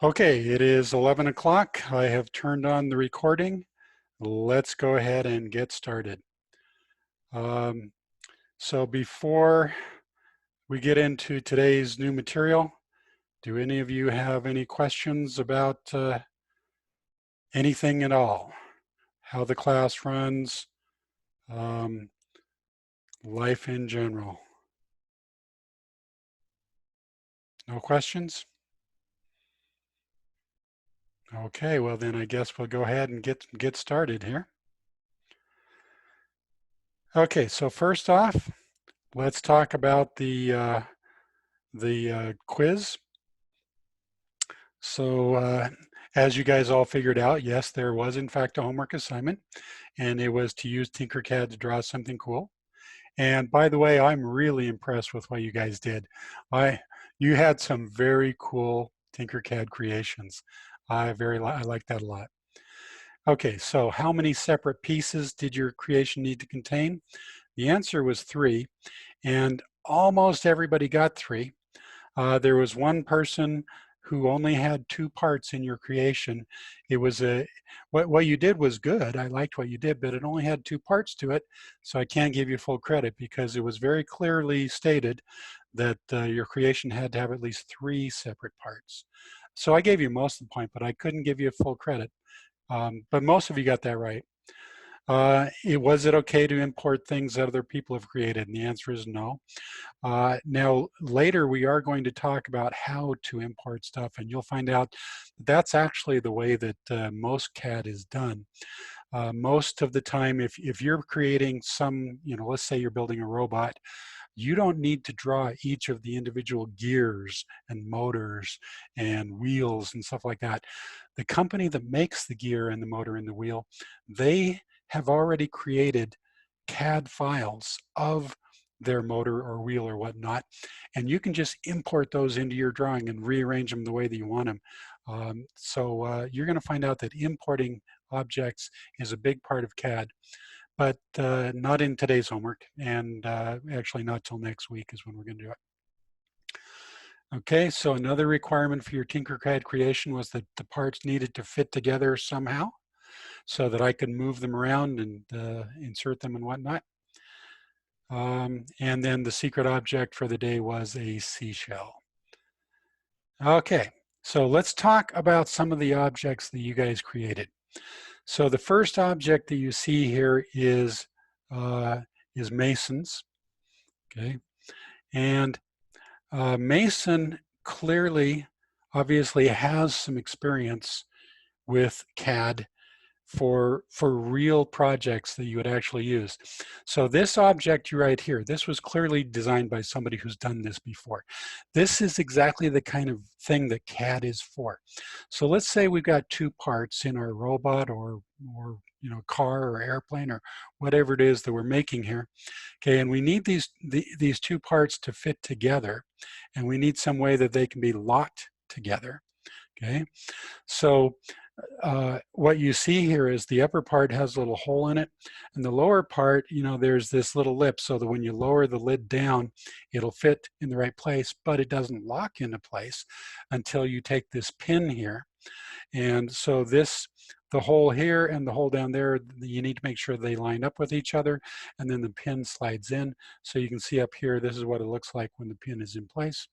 Okay, it is 11 o'clock. I have turned on the recording. Let's go ahead and get started. Um, so before we get into today's new material, do any of you have any questions about anything at all? How the class runs, um, life in general? No questions? Okay, well then I guess we'll go ahead and get started here. Okay, so first off, let's talk about the quiz. So as you guys all figured out, yes, there was in fact a homework assignment, and it was to use Tinkercad to draw something cool. And by the way, I'm really impressed with what you guys did. You had some very cool Tinkercad creations. I like that a lot. Okay, so how many separate pieces did your creation need to contain? The answer was 3, and almost everybody got 3. There was one person who only had 2 parts in your creation. It was what you did was good. I liked what you did, but it only had 2 parts to it. So I can't give you full credit because it was very clearly stated that your creation had to have at least 3 separate parts. So I gave you most of the point, but I couldn't give you full credit. But most of you got that right. Was it okay to import things that other people have created? And the answer is no. Now, later we are going to talk about how to import stuff, and you'll find out that's actually the way that most CAD is done. Most of the time, if you're creating some, let's say you're building a robot, you don't need to draw each of the individual gears and motors and wheels and stuff like that. The company that makes the gear and the motor and the wheel, they have already created CAD files of their motor or wheel or whatnot, and you can just import those into your drawing and rearrange them the way that you want them. You're going to find out that importing objects is a big part of CAD, but not in today's homework, and actually not till next week is when we're going to do it. Okay, so another requirement for your Tinkercad creation was that the parts needed to fit together somehow so that I could move them around and insert them and whatnot. And then the secret object for the day was a seashell. Okay, so let's talk about some of the objects that you guys created. So the first object that you see here is Mason's, okay? And Mason clearly, obviously has some experience with CAD for real projects that you would actually use. So this object right here, this was clearly designed by somebody who's done this before. This is exactly the kind of thing that CAD is for. So let's say we've got 2 parts in our robot or car or airplane or whatever it is that we're making here. Okay, and we need these 2 parts to fit together, and we need some way that they can be locked together. Okay, so what you see here is the upper part has a little hole in it, and the lower part, there's this little lip so that when you lower the lid down, it'll fit in the right place, but it doesn't lock into place until you take this pin here. And so the hole here and the hole down there, you need to make sure they line up with each other, and then the pin slides in. So you can see up here, this is what it looks like when the pin is in place.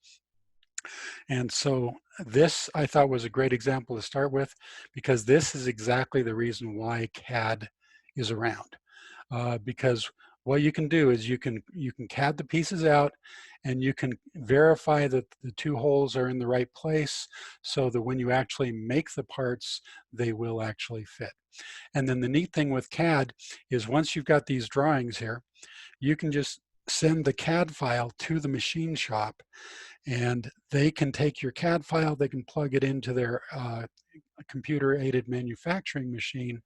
And so this I thought was a great example to start with, because this is exactly the reason why CAD is around. Because what you can do is you can CAD the pieces out, and you can verify that the 2 holes are in the right place so that when you actually make the parts, they will actually fit. And then the neat thing with CAD is once you've got these drawings here, you can just send the CAD file to the machine shop, and they can take your CAD file, they can plug it into their computer-aided manufacturing machine,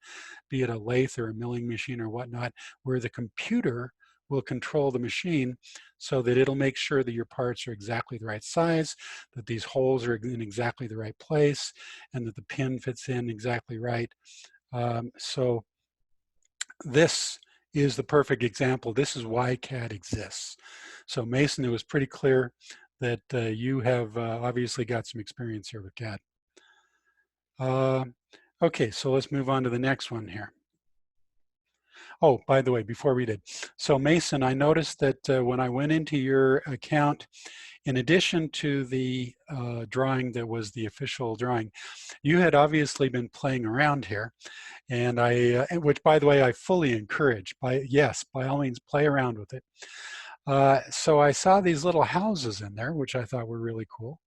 be it a lathe or a milling machine or whatnot, where the computer will control the machine so that it'll make sure that your parts are exactly the right size, that these holes are in exactly the right place, and that the pin fits in exactly right. So this is the perfect example. This is why CAD exists. So Mason, it was pretty clear that you have obviously got some experience here with CAD. Uh, okay, so let's move on to the next one here. Oh, by the way, before we did, so Mason, I noticed that when I went into your account, in addition to the drawing that was the official drawing, you had obviously been playing around here, and which by the way, I fully encourage. Yes, by all means, play around with it. So I saw these little houses in there, which I thought were really cool.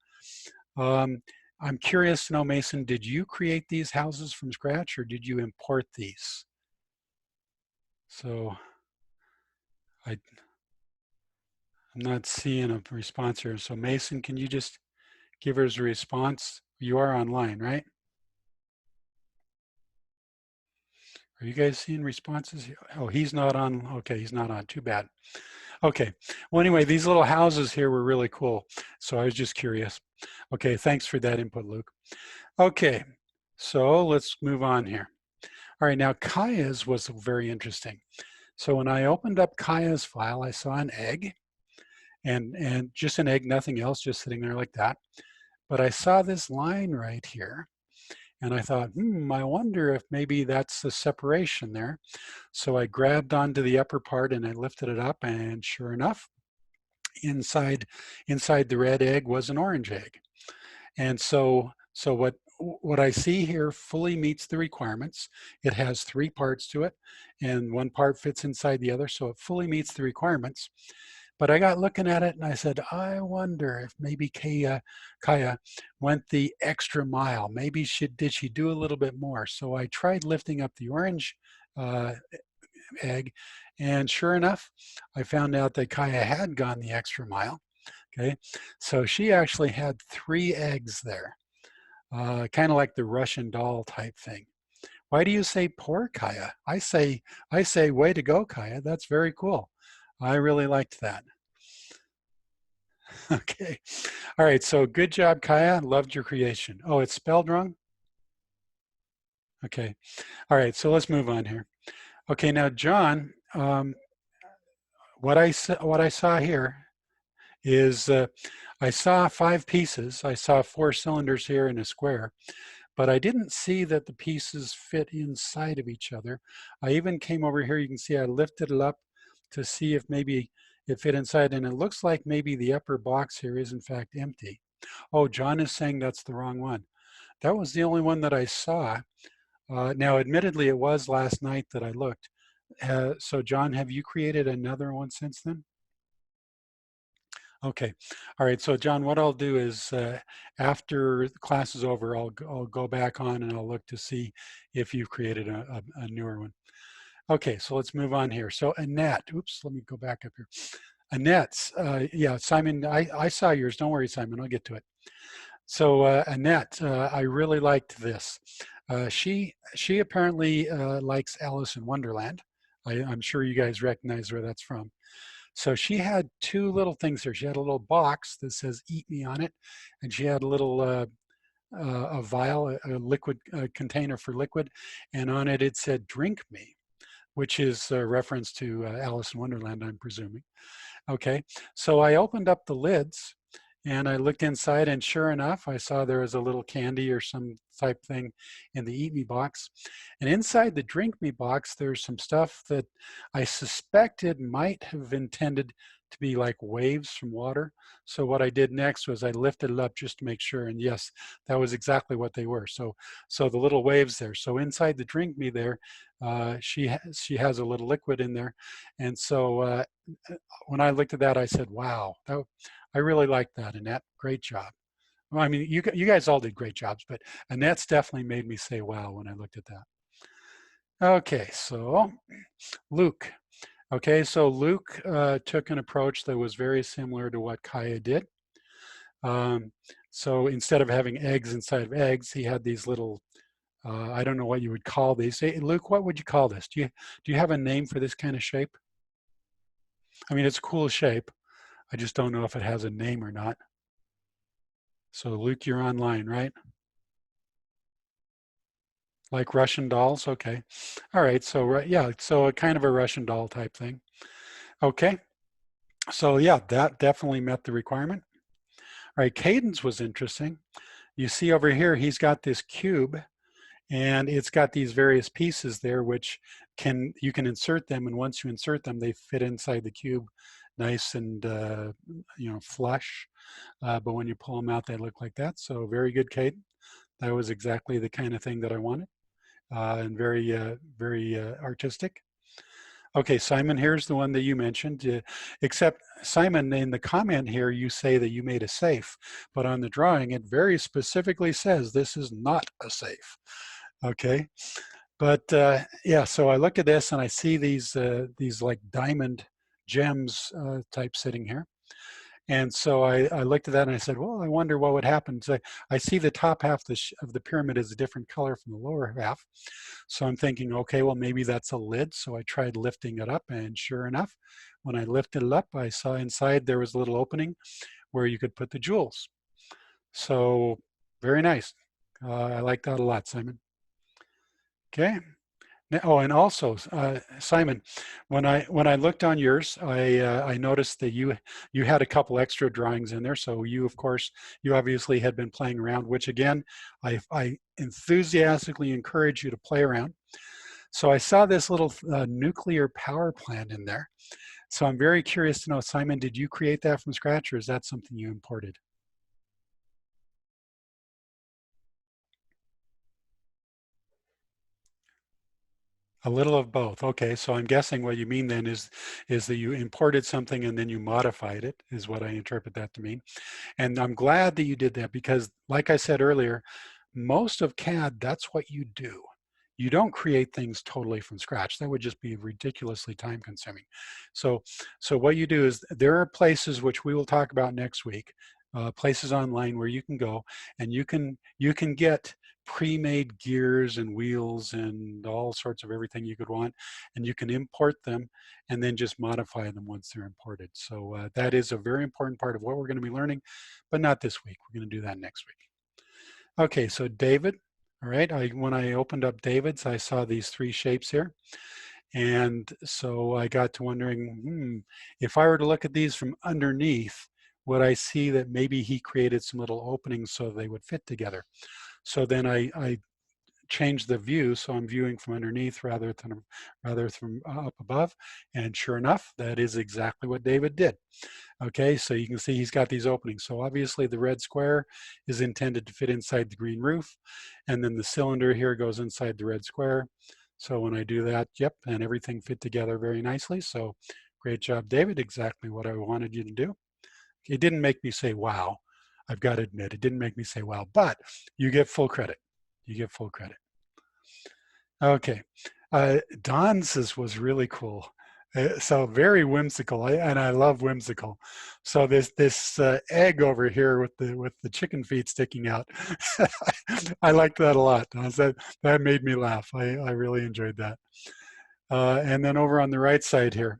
Um, I'm curious to know, Mason, did you create these houses from scratch or did you import these? So I'm not seeing a response here. So Mason, can you just give us a response? You are online, right? Are you guys seeing responses? Oh, he's not on. Okay, he's not on. Too bad. Okay. Well, anyway, these little houses here were really cool. So I was just curious. Okay, thanks for that input, Luke. Okay, so let's move on here. All right, now Kaya's was very interesting. So when I opened up Kaya's file, I saw an egg and just an egg, nothing else, just sitting there like that. But I saw this line right here and I thought, I wonder if maybe that's the separation there. So I grabbed onto the upper part and I lifted it up and sure enough, inside the red egg was an orange egg. And so what I see here fully meets the requirements. It has 3 parts to it, and one part fits inside the other, so it fully meets the requirements. But I got looking at it and I said, I wonder if maybe Kaya went the extra mile. Maybe did she do a little bit more? So I tried lifting up the orange uh, egg, and sure enough, I found out that Kaya had gone the extra mile. Okay, so she actually had 3 eggs there, kind of like the Russian doll type thing. Why do you say poor Kaya? I say way to go, Kaya. That's very cool. I really liked that. Okay. All right. So good job, Kaya. Loved your creation. Oh, it's spelled wrong? Okay. All right. So let's move on here. Okay. Now, John, what I saw here is I saw 5 pieces. I saw 4 cylinders here in a square, but I didn't see that the pieces fit inside of each other. I even came over here. You can see I lifted it up to see if maybe it fit inside, and it looks like maybe the upper box here is in fact empty. Oh, John is saying that's the wrong one. That was the only one that I saw. Now, admittedly, it was last night that I looked. So John, have you created another one since then? Okay. All right. So John, what I'll do is after the class is over, I'll go back on and I'll look to see if you've created a newer one. Okay. So let's move on here. So Annette, oops, let me go back up here. Annette's, yeah, Simon, I saw yours. Don't worry, Simon, I'll get to it. So Annette, I really liked this. She apparently likes Alice in Wonderland. I'm sure you guys recognize where that's from. So she had 2 little things here. She had a little box that says "Eat Me" on it, and she had a little a vial, a liquid container for liquid, and on it it said "Drink Me," which is a reference to Alice in Wonderland, I'm presuming. Okay, so I opened up the lids and I looked inside, and sure enough, I saw there was a little candy or some type thing in the Eat Me box. And inside the Drink Me box, there's some stuff that I suspected might have intended to be like waves from water. So what I did next was I lifted it up just to make sure, and yes, that was exactly what they were. So the little waves there. So inside the Drink Me there, she has a little liquid in there, and so when I looked at that, I said, "Wow, I really like that, Annette. Great job." Well, I mean, you guys all did great jobs, but Annette's definitely made me say wow when I looked at that. Okay, so Luke. Okay, so Luke took an approach that was very similar to what Kaya did. Um, so instead of having eggs inside of eggs, he had these little, I don't know what you would call these. Hey, Luke, what would you call this? Do you have a name for this kind of shape? I mean, it's a cool shape. I just don't know if it has a name or not. So Luke, you're online, right? Like Russian dolls? Okay. All right. So yeah, so a kind of a Russian doll type thing. Okay. So yeah, that definitely met the requirement. All right. Caden's was interesting. You see over here, he's got this cube And it's got these various pieces there, which you can insert them, and once you insert them, they fit inside the cube nice and flush. But when you pull them out, they look like that. So very good, Caden. That was exactly the kind of thing that I wanted, and very artistic. Okay, Simon, here's the one that you mentioned, except Simon, in the comment here, you say that you made a safe, but on the drawing, it very specifically says this is not a safe. Okay, but yeah, so I look at this and I see these like diamond gems type sitting here. And so I looked at that and I said, well, I wonder what would happen. So I see the top half of the pyramid is a different color from the lower half. So I'm thinking, okay, well, maybe that's a lid. So I tried lifting it up, and sure enough, when I lifted it up, I saw inside there was a little opening where you could put the jewels. So very nice. I like that a lot, Simon. Okay. Oh, and also, Simon, when I looked on yours, I noticed that you had a couple extra drawings in there. So you, of course, you obviously had been playing around, which again, I enthusiastically encourage you to play around. So I saw this little nuclear power plant in there. So I'm very curious to know, Simon, did you create that from scratch, or is that something you imported? A little of both. Okay, so I'm guessing what you mean then is that you imported something and then you modified it, is what I interpret that to mean. And I'm glad that you did that because, like I said earlier, most of CAD, that's what you do. You don't create things totally from scratch. That would just be ridiculously time consuming. So what you do is there are places which we will talk about next week, places online where you can go and you can get pre-made gears and wheels and all sorts of everything you could want, and you can import them and then just modify them once they're imported. So that is a very important part of what we're going to be learning, but not this week. We're going to do that next week. Okay, so David, all right, when I opened up David's, I saw these three shapes here. And so I got to wondering, if I were to look at these from underneath, would I see that maybe he created some little openings so they would fit together? So then I changed the view, so I'm viewing from underneath rather than up above. And sure enough, that is exactly what David did. Okay, so you can see he's got these openings. So obviously the red square is intended to fit inside the green roof. And then the cylinder here goes inside the red square. So when I do that, yep, and everything fit together very nicely. So great job, David, exactly what I wanted you to do. It didn't make me say, wow. I've got to admit, it didn't make me say, wow, but you get full credit. You get full credit. Okay. Don's was really cool. So very whimsical, and I love whimsical. So this egg over here with the chicken feet sticking out, I liked that a lot. That made me laugh. I really enjoyed that. And then over on the right side here,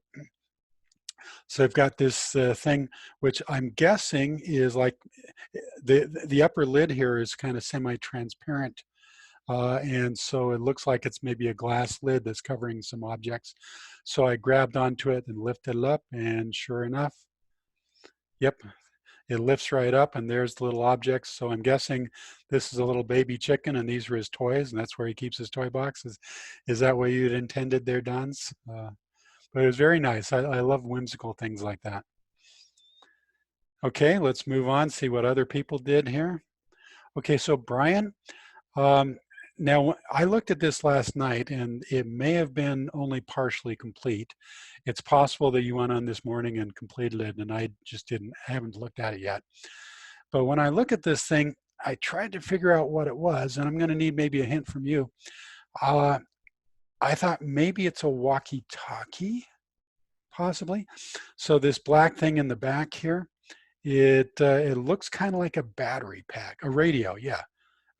so I've got this thing, which I'm guessing is like the upper lid here is kind of semi-transparent. And so it looks like it's maybe a glass lid that's covering some objects. So I grabbed onto it and lifted it up, and sure enough, yep, it lifts right up, and there's the little objects. So I'm guessing this is a little baby chicken, and these are his toys, and that's where he keeps his toy boxes. Is that what you'd intended there, Don's? But it was very nice. I love whimsical things like that. Okay, let's move on, see what other people did here. Okay, so Brian, um, now I looked at this last night and it may have been only partially complete. It's possible that you went on this morning and completed it and I just haven't looked at it yet. But when I look at this thing, I tried to figure out what it was, and I'm gonna need maybe a hint from you. Uh, I thought maybe it's a walkie-talkie, possibly. So this black thing in the back here, it looks kind of like a battery pack, a radio, yeah.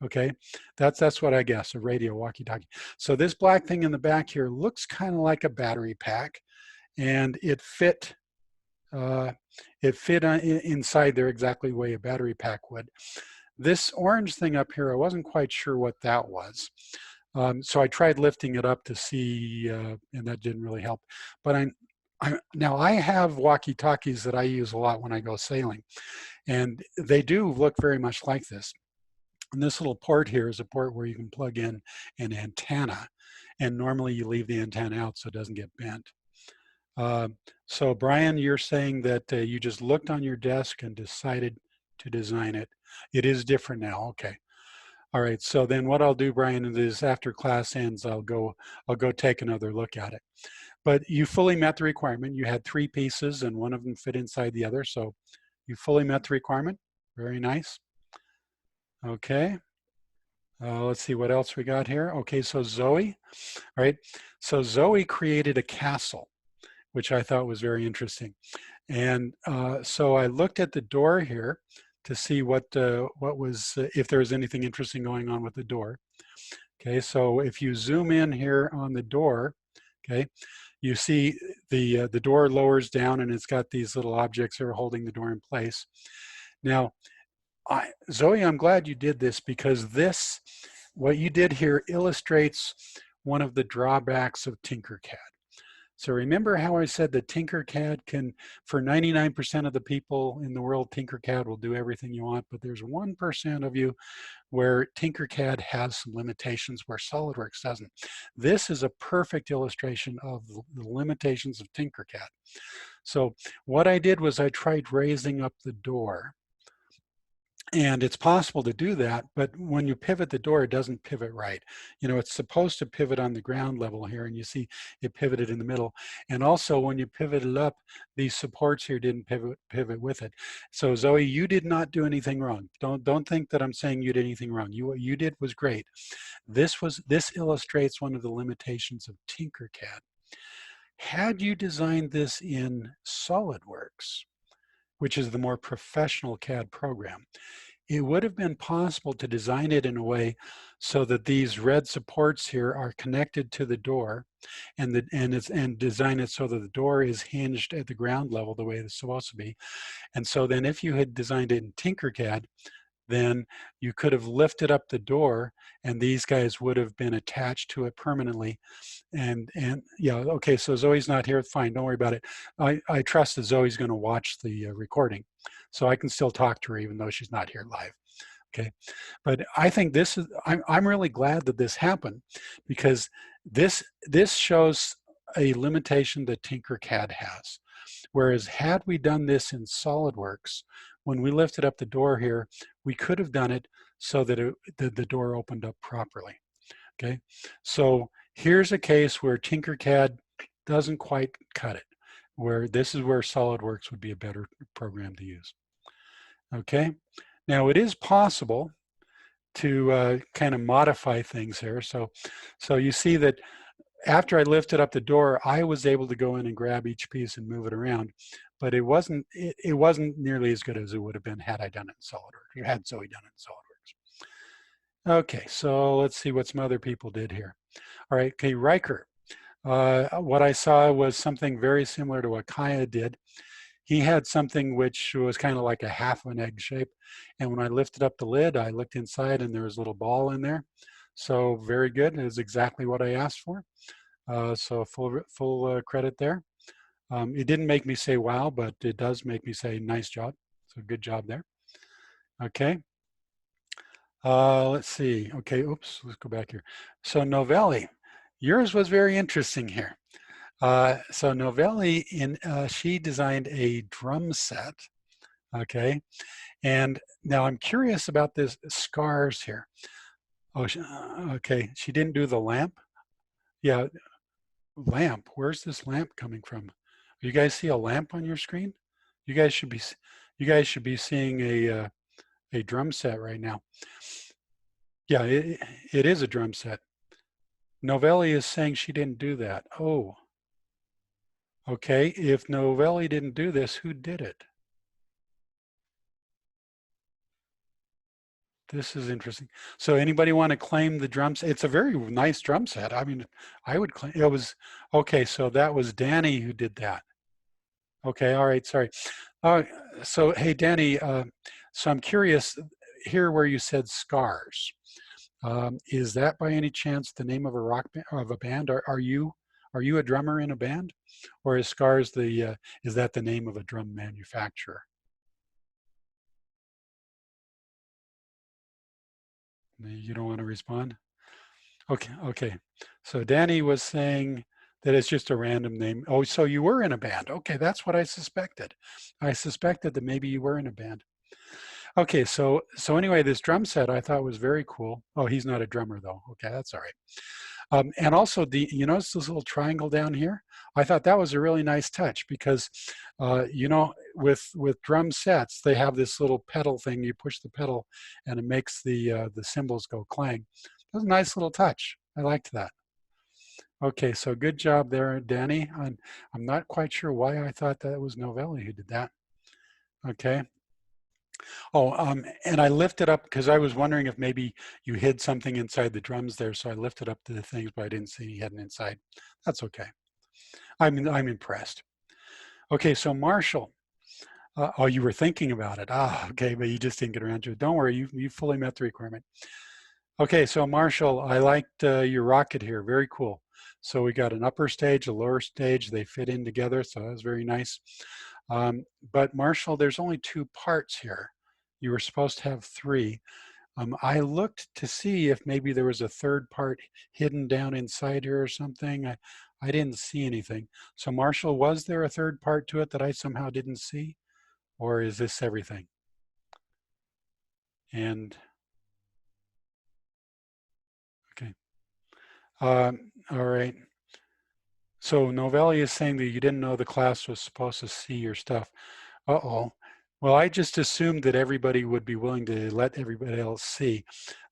Okay, that's what I guess, a radio walkie-talkie. So this black thing in the back here looks kind of like a battery pack, and it fit inside there exactly the way a battery pack would. This orange thing up here, I wasn't quite sure what that was. So I tried lifting it up to see, and that didn't really help. But now I have walkie-talkies that I use a lot when I go sailing, and they do look very much like this. And this little port here is a port where you can plug in an antenna. And normally you leave the antenna out so it doesn't get bent. Uh, so Brian, you're saying that you just looked on your desk and decided to design it. It is different now, okay. All right, so then what I'll do, Brian, is after class ends, I'll go take another look at it. But you fully met the requirement. You had 3 pieces and one of them fit inside the other, so you fully met the requirement. Very nice. Okay, let's see what else we got here. Okay, so Zoe, right? So Zoe created a castle, which I thought was very interesting. And so I looked at the door here to see what was, if there was anything interesting going on with the door. Okay, so if you zoom in here on the door, okay, you see the door lowers down and it's got these little objects that are holding the door in place. Now, Zoe, I'm glad you did this because this, what you did here illustrates one of the drawbacks of Tinkercad. So remember how I said that Tinkercad can, for 99% of the people in the world, Tinkercad will do everything you want, but there's 1% of you where Tinkercad has some limitations where SolidWorks doesn't. This is a perfect illustration of the limitations of Tinkercad. So what I did was I tried raising up the door. And it's possible to do that, but when you pivot the door, it doesn't pivot right. You know, it's supposed to pivot on the ground level here, and you see it pivoted in the middle. And also when you pivot it up, these supports here didn't pivot with it. So Zoe, you did not do anything wrong. Don't think that I'm saying you did anything wrong. What you did was great. This illustrates one of the limitations of Tinkercad. Had you designed this in SolidWorks, which is the more professional CAD program, it would have been possible to design it in a way so that these red supports here are connected to the door and design it so that the door is hinged at the ground level the way it's supposed to be. And so then if you had designed it in Tinkercad, then you could have lifted up the door and these guys would have been attached to it permanently. And yeah, okay, so Zoe's not here, fine, don't worry about it. I trust that Zoe's gonna watch the recording, so I can still talk to her even though she's not here live, okay? But I think this is, I'm really glad that this happened because this shows a limitation that Tinkercad has. Whereas had we done this in SolidWorks, when we lifted up the door here, we could have done it so that the door opened up properly, okay? So here's a case where Tinkercad doesn't quite cut it, where this is where SolidWorks would be a better program to use, okay? Now it is possible to kind of modify things here. So you see that after I lifted up the door, I was able to go in and grab each piece and move it around, but it wasn't nearly as good as it would have been had I done it in SolidWorks, or had Zoe done it in SolidWorks. Okay, so let's see what some other people did here. All right, okay, Riker. What I saw was something very similar to what Kaya did. He had something which was kind of like a half of an egg shape, and when I lifted up the lid, I looked inside and there was a little ball in there. So very good, it was exactly what I asked for. So full credit there. It didn't make me say wow, but it does make me say nice job. So good job there. Okay. Let's see. Okay, oops, let's go back here. So Noveli, yours was very interesting here. So Noveli, she designed a drum set. Okay, and now I'm curious about this scars here. Oh, okay, she didn't do the lamp. Yeah, lamp. Where's this lamp coming from? You guys see a lamp on your screen? You guys should be seeing a drum set right now. Yeah, it is a drum set. Noveli is saying she didn't do that. Oh, okay. If Noveli didn't do this, who did it? This is interesting. So anybody want to claim the drums? It's a very nice drum set. I mean, I would claim it was, okay, so that was Danny who did that. Okay, all right, sorry. So hey, Danny, so I'm curious here where you said scars. Is that by any chance the name of a rock band, of a band? Are you a drummer in a band, or is Scars is that the name of a drum manufacturer? You don't want to respond? Okay, okay. So Danny was saying that it's just a random name. Oh, so you were in a band. Okay, that's what I suspected. I suspected that maybe you were in a band. Okay, so anyway, this drum set I thought was very cool. Oh, he's not a drummer though. Okay, that's all right. And also, you notice this little triangle down here? I thought that was a really nice touch because, with drum sets, they have this little pedal thing. You push the pedal, and it makes the cymbals go clang. That was a nice little touch. I liked that. Okay, so good job there, Danny. I'm not quite sure why I thought that it was Noveli who did that. Okay. Oh, and I lifted up because I was wondering if maybe you hid something inside the drums there. So I lifted up the things, but I didn't see you hidden inside. That's okay. I'm impressed. Okay, so Marshall. Oh, you were thinking about it. Ah, okay, but you just didn't get around to it. Don't worry, you fully met the requirement. Okay, so Marshall, I liked your rocket here. Very cool. So we got an upper stage, a lower stage. They fit in together, so that was very nice. But Marshall, there's only 2 parts here. You were supposed to have 3. I looked to see if maybe there was a 3rd part hidden down inside here or something. I didn't see anything. So Marshall, was there a 3rd part to it that I somehow didn't see? Or is this everything? And, okay. All right. So Noveli is saying that you didn't know the class was supposed to see your stuff. Uh-oh. Well, I just assumed that everybody would be willing to let everybody else see.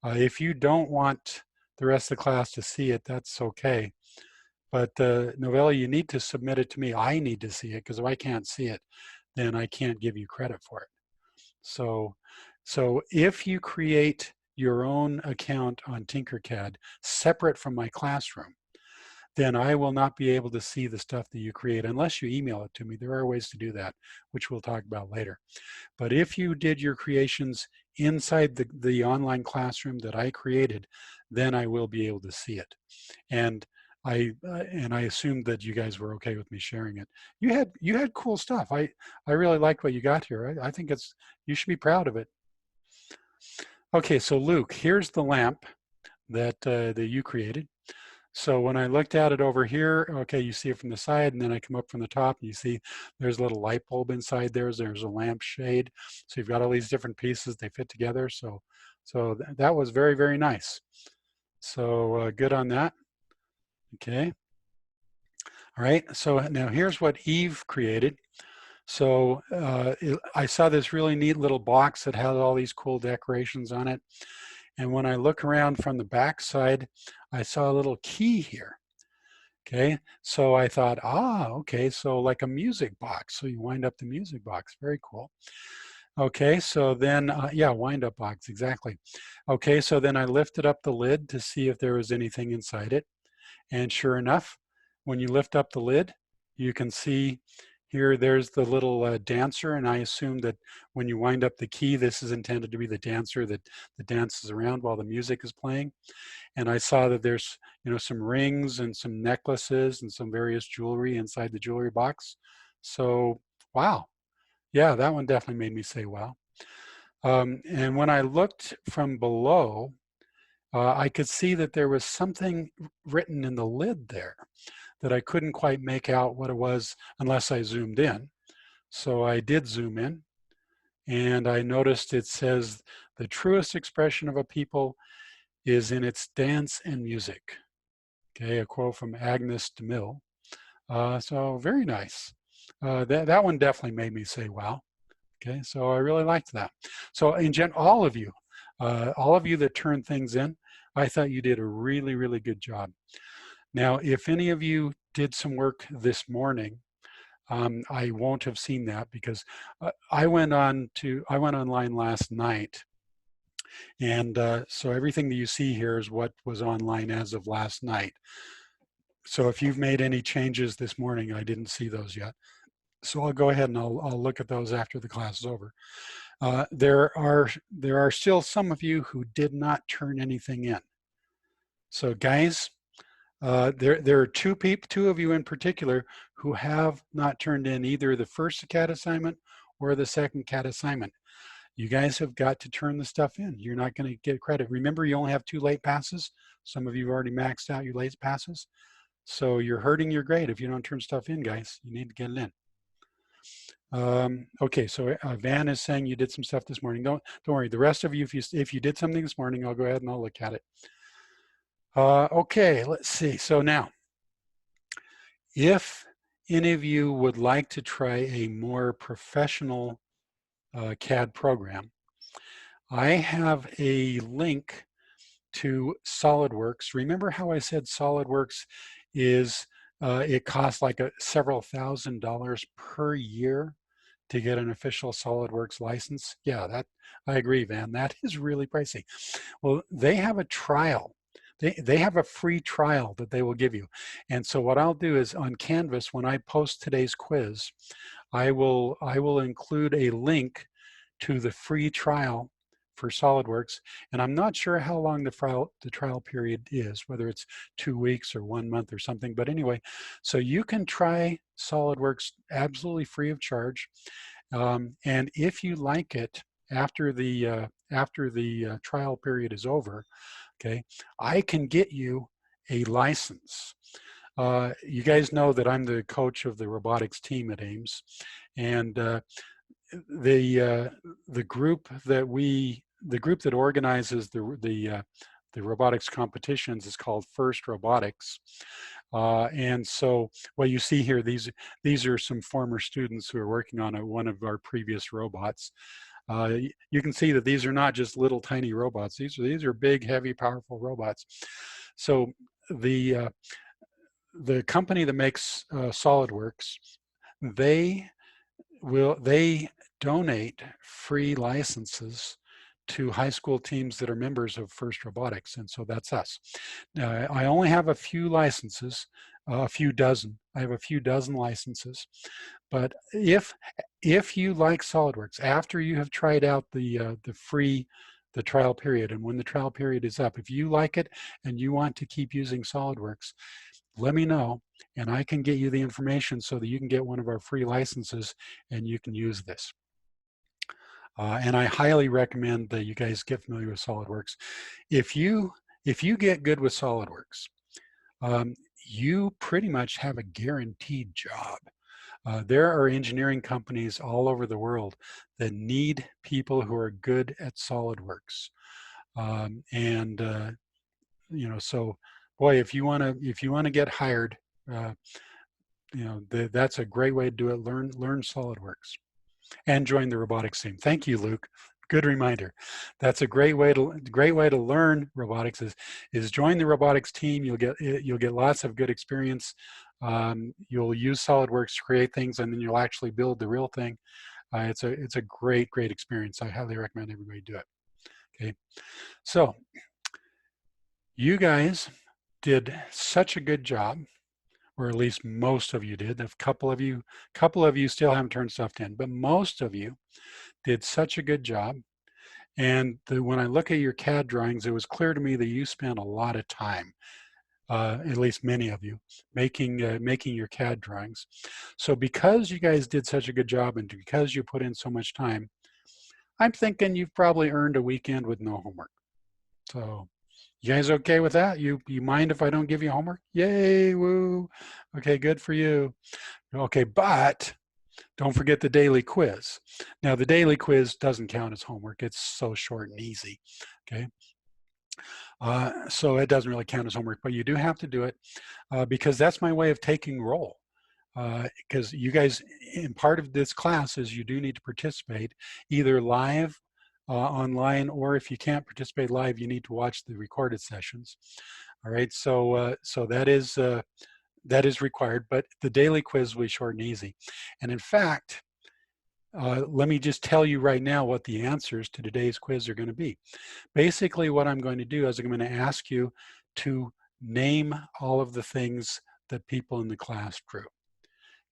If you don't want the rest of the class to see it, that's okay. But Novella, you need to submit it to me. I need to see it because if I can't see it, then I can't give you credit for it. So if you create your own account on Tinkercad separate from my classroom, then I will not be able to see the stuff that you create unless you email it to me. There are ways to do that, which we'll talk about later. But if you did your creations inside the online classroom that I created, then I will be able to see it. And I assumed that you guys were okay with me sharing it. You had cool stuff. I really liked what you got here. I think you should be proud of it. Okay, so Luke, here's the lamp that you created. So when I looked at it over here, okay, you see it from the side, and then I come up from the top, and you see there's a little light bulb inside there. There's a lamp shade. So you've got all these different pieces. They fit together. So that was very, very nice. So good on that. Okay. All right. So now here's what Eve created. So I saw this really neat little box that had all these cool decorations on it. And when I look around from the back side, I saw a little key here. Okay, so I thought, okay, so like a music box. So you wind up the music box. Very cool. Okay, so then, yeah, wind up box, exactly. Okay, so then I lifted up the lid to see if there was anything inside it. And sure enough, when you lift up the lid, you can see here, there's the little dancer, and I assume that when you wind up the key, this is intended to be the dancer that dances around while the music is playing. And I saw that there's, some rings and some necklaces and some various jewelry inside the jewelry box. So, wow. Yeah, that one definitely made me say, wow. And when I looked from below, I could see that there was something written in the lid there that I couldn't quite make out what it was unless I zoomed in. So I did zoom in, and I noticed it says, "The truest expression of a people is in its dance and music." Okay, a quote from Agnes de Mille. So very nice. That one definitely made me say, wow. Okay, so I really liked that. So in general, all of you that turned things in, I thought you did a really, really good job. Now, if any of you did some work this morning, I won't have seen that because I went online last night, and so everything that you see here is what was online as of last night. So if you've made any changes this morning, I didn't see those yet. So I'll go ahead and I'll look at those after the class is over. There are still some of you who did not turn anything in. So guys, there are two of you in particular who have not turned in either the first CAT assignment or the second CAT assignment. You guys have got to turn the stuff in. You're not going to get credit. Remember, you only have 2 late passes. Some of you have already maxed out your late passes. So you're hurting your grade if you don't turn stuff in, guys. You need to get it in. Okay, so Van is saying you did some stuff this morning. Don't worry. The rest of you, if you did something this morning, I'll go ahead and I'll look at it. Okay, let's see. So now, if any of you would like to try a more professional CAD program, I have a link to SolidWorks. Remember how I said SolidWorks is, it costs like several $1,000s per year to get an official SolidWorks license? Yeah, that I agree, Van. That is really pricey. Well, they have a trial. They have a free trial that they will give you. And so what I'll do is on Canvas, when I post today's quiz, I will include a link to the free trial for SolidWorks. And I'm not sure how long the trial period is, whether it's 2 weeks or 1 month or something. But anyway, so you can try SolidWorks absolutely free of charge. And if you like it after the trial period is over, okay, I can get you a license. You guys know that I'm the coach of the robotics team at Ames, and the group that organizes the robotics competitions is called First Robotics. And so what you see here, these are some former students who are working on one of our previous robots. You can see that these are not just little tiny robots. These are big, heavy, powerful robots. So the company that makes SolidWorks, they donate free licenses to high school teams that are members of First Robotics, and so that's us. Now, I only have a few licenses, a few dozen. I have a few dozen licenses, but if you like SolidWorks, after you have tried out the trial period, and when the trial period is up, if you like it and you want to keep using SolidWorks, let me know, and I can get you the information so that you can get one of our free licenses and you can use this. And I highly recommend that you guys get familiar with SolidWorks. If you get good with SolidWorks, you pretty much have a guaranteed job. There are engineering companies all over the world that need people who are good at SolidWorks. You know, so boy, if you want to get hired, you know, that's a great way to do it. Learn SolidWorks and join the robotics team. Thank you, Luke. Good reminder. That's a great way to learn robotics is join the robotics team. You'll get lots of good experience. You'll use SolidWorks to create things, and then you'll actually build the real thing. It's a great experience. I highly recommend everybody do it. Okay, so you guys did such a good job, or at least most of you did. A couple of you still haven't turned stuff in, but most of you did such a good job. And when I look at your CAD drawings, it was clear to me that you spent a lot of time, at least many of you, making your CAD drawings. So because you guys did such a good job and because you put in so much time, I'm thinking you've probably earned a weekend with no homework. So you guys okay with that? You mind if I don't give you homework? Yay, woo. Okay, good for you. Okay, but don't forget the daily quiz. Now, the daily quiz doesn't count as homework. It's so short and easy, okay? So it doesn't really count as homework, but you do have to do it because that's my way of taking roll. Because you guys, in part of this class is you do need to participate either live online, or if you can't participate live, you need to watch the recorded sessions. All right, so that is required, but the daily quiz will be short and easy. And in fact, let me just tell you right now what the answers to today's quiz are going to be. Basically, what I'm going to do is I'm going to ask you to name all of the things that people in the class drew.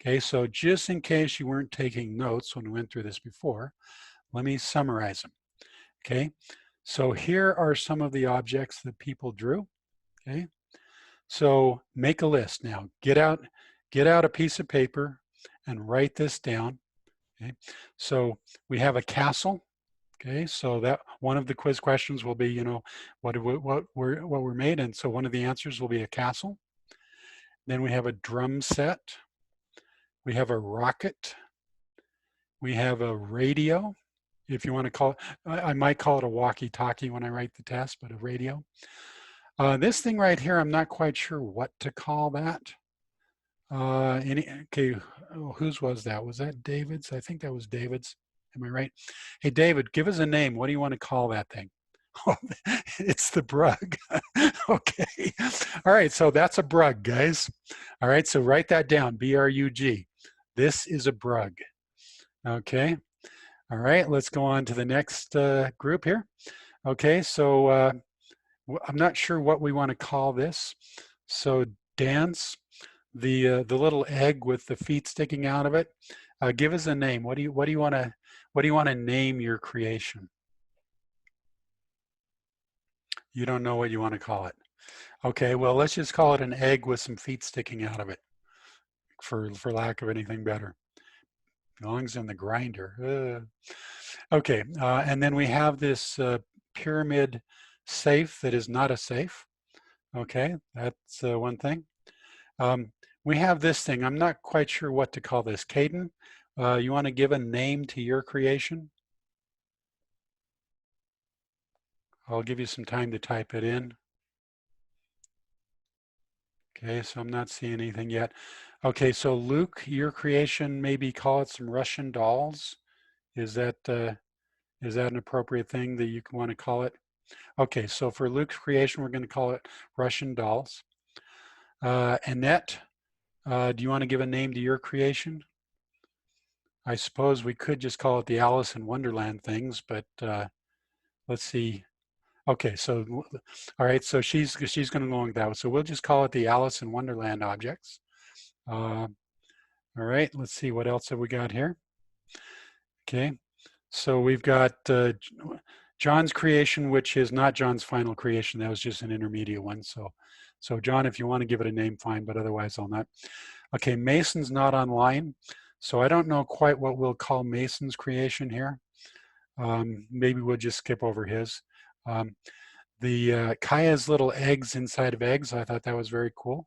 Okay, so just in case you weren't taking notes when we went through this before, let me summarize them. Okay, so here are some of the objects that people drew. Okay, so make a list now. Get out a piece of paper and write this down. Okay, so we have a castle. Okay, so that one of the quiz questions will be, you know, what were made, and so one of the answers will be a castle. Then we have a drum set. We have a rocket. We have a radio. If you want to call it, I might call it a walkie-talkie when I write the test, but a radio. This thing right here, I'm not quite sure what to call that. Okay, whose was that? Was that David's? I think that was David's. Am I right? Hey, David, give us a name. What do you want to call that thing? Oh, it's the brug. Okay. All right, so that's a brug, guys. All right, so write that down, B-R-U-G. This is a brug. Okay. All right, let's go on to the next group here. Okay, so I'm not sure what we want to call this. So dance, the little egg with the feet sticking out of it. Give us a name. What do you want to name your creation? You don't know what you want to call it. Okay, well, let's just call it an egg with some feet sticking out of it, for lack of anything better. Belongs in the grinder. Okay, and then we have this pyramid safe that is not a safe. Okay, that's one thing. We have this thing. I'm not quite sure what to call this. Caden, you want to give a name to your creation? I'll give you some time to type it in. Okay, so I'm not seeing anything yet. Okay, so Luke, your creation, maybe call it some Russian dolls. Is that an appropriate thing that you want to call it? Okay, so for Luke's creation, we're going to call it Russian dolls. Annette, do you want to give a name to your creation? I suppose we could just call it the Alice in Wonderland things, but let's see. Okay, so all right, so she's going to go with that. So we'll just call it the Alice in Wonderland objects. All right, let's see, what else have we got here? Okay, so we've got John's creation, which is not John's final creation. That was just an intermediate one. So John, if you want to give it a name, fine, but otherwise I'll not. Okay, Mason's not online, so I don't know quite what we'll call Mason's creation here. Maybe we'll just skip over his. Kaya's little eggs inside of eggs, I thought that was very cool.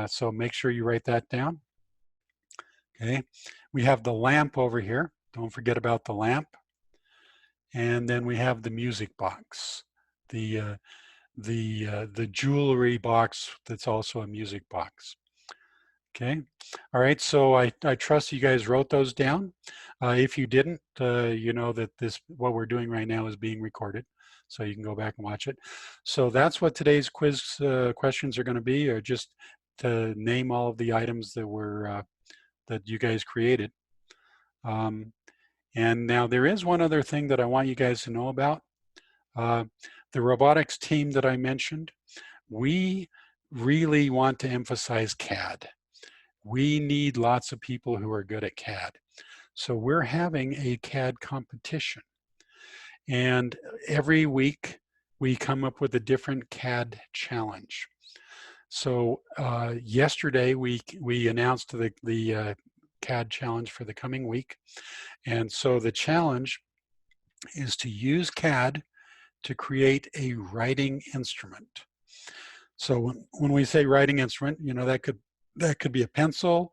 So make sure you write that down. Okay, we have the lamp over here. Don't forget about the lamp. And then we have the music box, the jewelry box that's also a music box. Okay, all right, so I trust you guys wrote those down. If you didn't, you know that what we're doing right now is being recorded, so you can go back and watch it. So that's what today's quiz questions are going to be, or just to name all of the items that you guys created. And now there is one other thing that I want you guys to know about. The robotics team that I mentioned, we really want to emphasize CAD. We need lots of people who are good at CAD. So we're having a CAD competition. And every week we come up with a different CAD challenge. So yesterday we announced the CAD challenge for the coming week. And so the challenge is to use CAD to create a writing instrument. So when we say writing instrument, you know, that could be a pencil,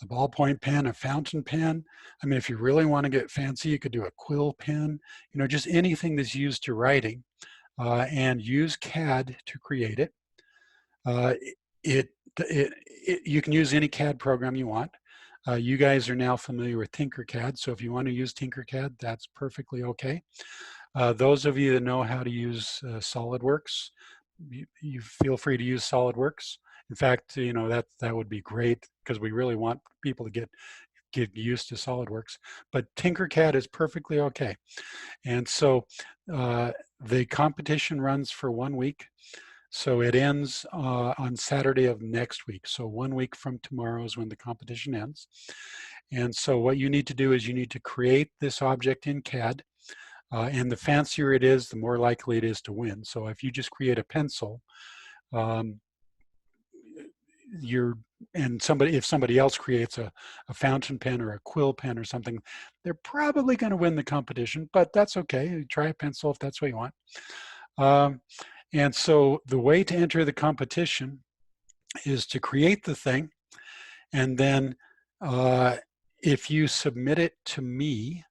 a ballpoint pen, a fountain pen. I mean, if you really want to get fancy, you could do a quill pen, you know, just anything that's used to writing, and use CAD to create it. You can use any CAD program you want. You guys are now familiar with Tinkercad, so if you want to use Tinkercad, that's perfectly okay. Those of you that know how to use SolidWorks, you feel free to use SolidWorks. In fact, you know, that would be great because we really want people to get used to SolidWorks. But Tinkercad is perfectly okay. And so the competition runs for 1 week. So it ends on Saturday of next week. So 1 week from tomorrow is when the competition ends. And so what you need to do is you need to create this object in CAD. And the fancier it is, the more likely it is to win. So if you just create a pencil, you're and if somebody else creates a fountain pen or a quill pen or something, they're probably going to win the competition, but that's okay. Try a pencil if that's what you want. And so the way to enter the competition is to create the thing, and then if you submit it to me,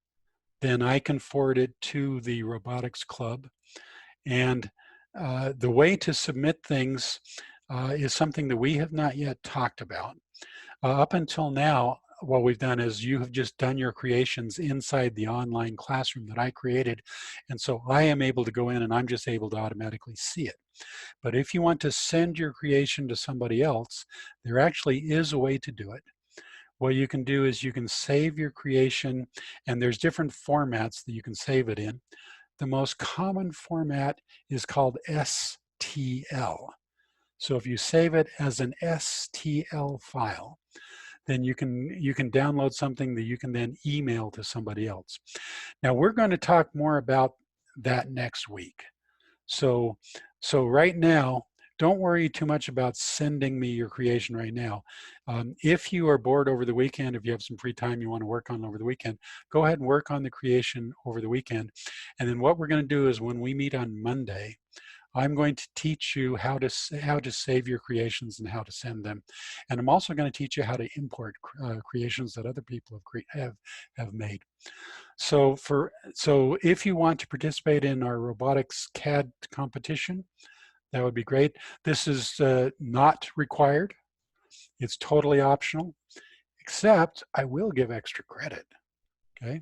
then I can forward it to the robotics club. And the way to submit things is something that we have not yet talked about. Up until now, what we've done is you have just done your creations inside the online classroom that I created. And so I am able to go in and I'm just able to automatically see it. But if you want to send your creation to somebody else, there actually is a way to do it. What you can do is you can save your creation, and there's different formats that you can save it in. The most common format is called STL. So if you save it as an STL file, then you can download something that you can then email to somebody else. Now we're going to talk more about that next week. So right now, don't worry too much about sending me your creation right now. If you are bored over the weekend, if you have some free time you want to work on over the weekend, go ahead and work on the creation over the weekend. And then what we're going to do is when we meet on Monday, I'm going to teach you how to save your creations and how to send them. And I'm also going to teach you how to import creations that other people have made. So if you want to participate in our robotics CAD competition, that would be great. This is not required. It's totally optional, except I will give extra credit. Okay.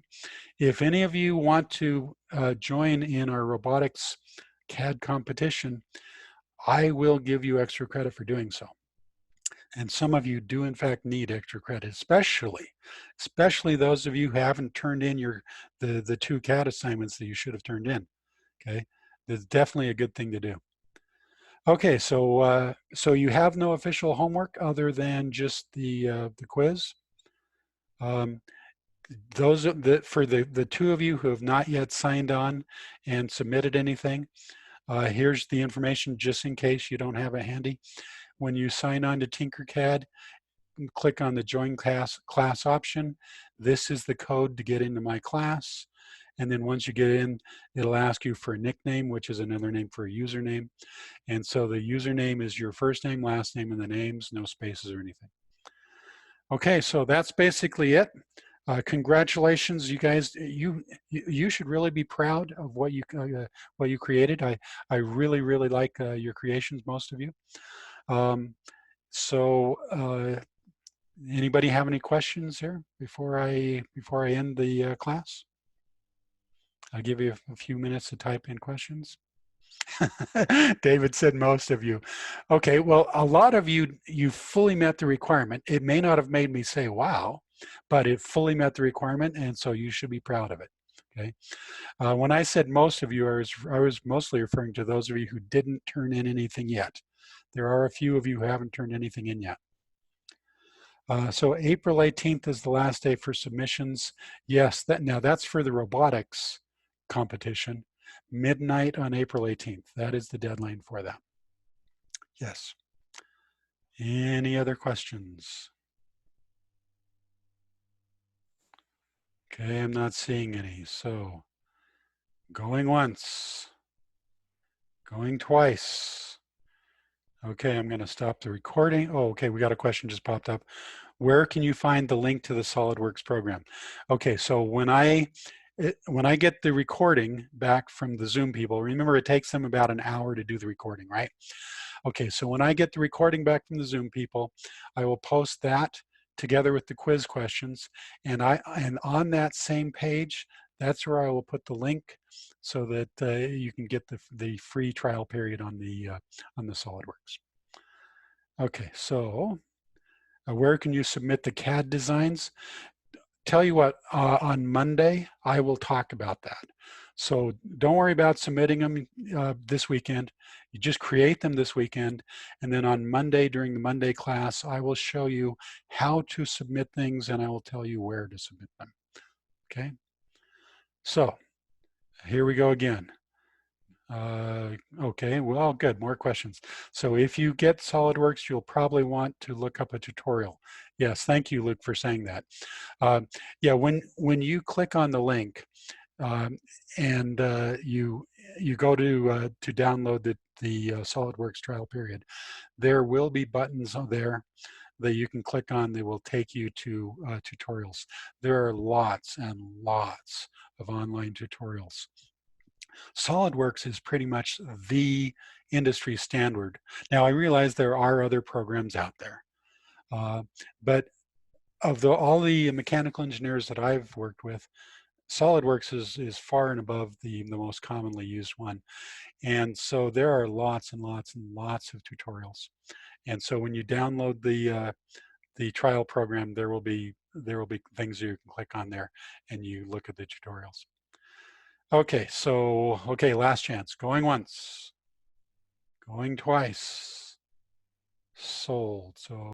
If any of you want to join in our robotics CAD competition, I will give you extra credit for doing so. And some of you do in fact need extra credit, especially those of you who haven't turned in the 2 CAD assignments that you should have turned in. Okay, that's definitely a good thing to do. Okay, so you have no official homework other than just the quiz. Those for the 2 of you who have not yet signed on and submitted anything, here's the information just in case you don't have it handy. When you sign on to Tinkercad, click on the Join Class option. This is the code to get into my class. And then once you get in, it'll ask you for a nickname, which is another name for a username. And so the username is your first name, last name, and the names, no spaces or anything. Okay, so that's basically it. Congratulations, you guys. You should really be proud of what you created. I really like your creations, most of you. Anybody have any questions here before I end the class? I'll give you a few minutes to type in questions. David said most of you. Okay, well, a lot of you fully met the requirement. It may not have made me say wow, but it fully met the requirement, and so you should be proud of it. Okay. When I said most of you, I was mostly referring to those of you who didn't turn in anything yet. There are a few of you who haven't turned anything in yet. So April 18th is the last day for submissions. Yes, that's for the robotics competition. Midnight on April 18th. That is the deadline for that. Yes. Any other questions? Okay, I'm not seeing any. So going once, going twice. Okay, I'm going to stop the recording. Oh, okay, we got a question just popped up. Where can you find the link to the SolidWorks program? Okay, so when I get the recording back from the Zoom people, remember it takes them about an hour to do the recording, right? Okay, so when I get the recording back from the Zoom people, I will post that together with the quiz questions, and on that same page, that's where I will put the link so that you can get the free trial period on the SolidWorks. Okay, so where can you submit the CAD designs? Tell you what, on Monday, I will talk about that. So don't worry about submitting them this weekend. You just create them this weekend. And then on Monday, during the Monday class, I will show you how to submit things and I will tell you where to submit them. Okay? So here we go again. Okay. Okay, well, good, more questions. So if you get SolidWorks, you'll probably want to look up a tutorial. Yes, thank you, Luke, for saying that. Yeah, when you click on the link um, and you go to download the SolidWorks trial period, there will be buttons on there that you can click on. They will take you to tutorials. There are lots and lots of online tutorials. SolidWorks is pretty much the industry standard. Now, I realize there are other programs out there, uh, but of all the mechanical engineers that I've worked with, SolidWorks is far and above the most commonly used one. And so there are lots and lots and lots of tutorials. And so when you download the trial program, there will be things you can click on there and you look at the tutorials. Okay, so last chance. Going once, going twice, sold. So